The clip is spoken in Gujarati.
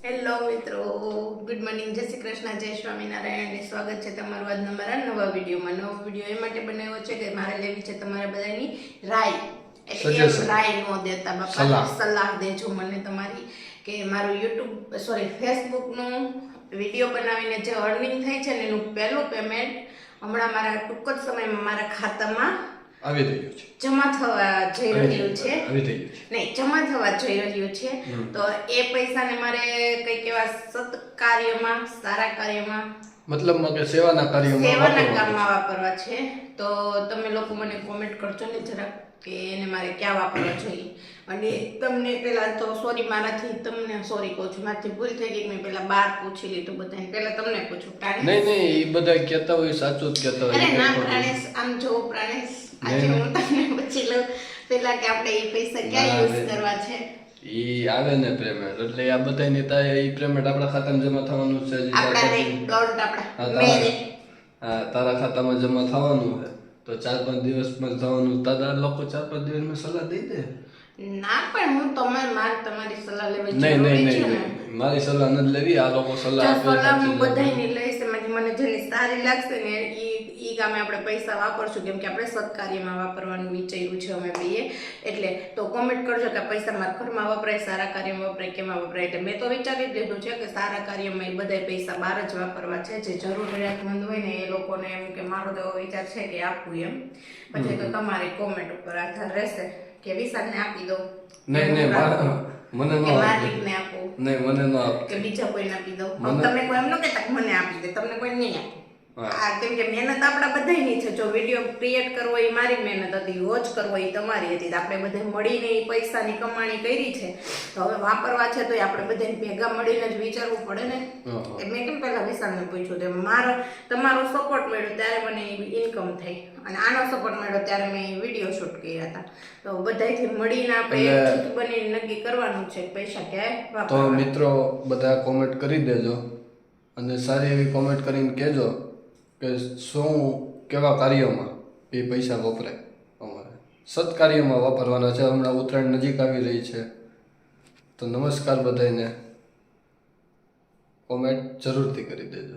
હેલો મિત્રો, ગુડ મોર્નિંગ, જય શ્રી કૃષ્ણ, જય સ્વામિનારાયણ. સ્વાગત છે તમારું આજના મારા નવા વિડીયોમાં. નવો વિડીયો એ માટે બનાવ્યો છે કે મારે લેવી છે તમારા બધાની રાય. એટલે એમ રાય નો દેતા બાપા, સલાહ દેજો મને તમારી કે મારું ફેસબુકનું વિડીયો બનાવીને જે અર્નિંગ થાય છે ને એનું પહેલું પેમેન્ટ હમણાં મારા ટૂંક જ સમયમાં મારા ખાતામાં આવી રહ્યું છે, જમા થવા જઈ રહ્યું છે. નહીં, જમા થવા જઈ રહ્યું છે. તો એ પૈસાને મારે કઈક એવા સત્કાર્યમાં, સારા કાર્યમાં, મતલબમાં કે સેવાના કામમાં વાપરવા છે. તો તમે લોકો મને કોમેન્ટ કરજો ને જરાક કે એને મારે ક્યાં વાપરવા જોઈએ. અને તમને પેલા તો સોરી, મારાથી તમને સોરી કહું છું, મારાથી ભૂલ થઈ ગઈ. મેં પેલા બાર પૂછી લીધું બધાને, પેલા તમને પૂછું. નહીં એ બધા કહેતા હોય સાચું જ કહેતા હોય. અરે ના પ્રાણેશ, આમ જો પ્રાણેશ, આજે હું તમને પૂછી લઉં પેલા કે આપણે એ પૈસા ક્યાં યુઝ કરવા છે. ઈ આવે ને પેમેન્ટ, એટલે આ બધાની તાય ઈ પેમેન્ટ આપણા ખાતામાં જમા થવાનું છે. તારા ખાતામાં જમા થવાનું છે તો 4-5 દિવસમાં થવાનું. તારા લોકો 4-5 દિવસમાં સલાહ દઈ દે. ના, પણ હું તમારી સલાહ લેવી નહીં, મારી સલાહ નથી લેવી. આ લોકો સલાહ હું બધાની લઈશ, એમાંથી મને જેની સારી લાગશે ને ઈ કામે આપણે પૈસા વાપરશું. કેમ કે આપણે સત્કાર્યમાં વાપરવાનું વિચાર્યું છે અમે બેએ. એટલે તો કોમેન્ટ કરજો કે પૈસા મારા ઘરમાં વપરાય, સારા કાર્યમાં વપરાય, કેમાં વપરાય. એટલે મેં તો વિચારી જ લીધું છે કે સારા કાર્યમાં એ બધા પૈસા બહાર જ વાપરવા છે. જે જરૂરિયાતમંદ હોય ને એ લોકોને એમ કે મારો તો વિચાર છે કે આપવું એમ. પછી તો તમારી કોમેન્ટ ઉપર આધાર રહેશે કે વિશાલને આપી દઉં, નહીં મને માલિકને આપું, નહીં મને ન આપ, કે બીજા કોઈને આપી દઉં. તમે કોઈ એમ ન કહેતા કે મને આપી દે, તમને કોઈ નહીં આપે. કેમ કે મહેનત આપણા બધાની છે. જો વિડીયો ક્રિએટ કરવો એ મારી મહેનત હતી, વોચ કરવો એ તમારી હતી. આપણે બધે મળીને એ પૈસાની કમાણી કરી છે. તો હવે વાપરવા છે તો આપણે બધાને ભેગા મળીને જ વિચારવું પડે ને. મેં કેમ પેલા વિશાલને પૂછ્યું તો તમારો સપોર્ટ મળ્યો ત્યારે મને ઇન્કમ થઈ, અને આનો સપોર્ટ મળ્યો ત્યારે મેં વિડીયો શૂટ કર્યા હતા. તો બધાથી મળીને આપણે જૂથ બનીને નક્કી કરવાનું છે પૈસા ક્યાંય. તો મિત્રો બધા કોમેન્ટ કરી દેજો, અને સારી એવી કોમેન્ટ કરીને કહેજો કે શું કેવા કાર્યોમાં એ પૈસા વપરાય. અમારે સત્કાર્યમાં વાપરવાના છે. હમણાં ઉત્તરાયણ નજીક આવી રહી છે, તો નમસ્કાર બધાને. કોમેન્ટ જરૂરથી કરી દેજો.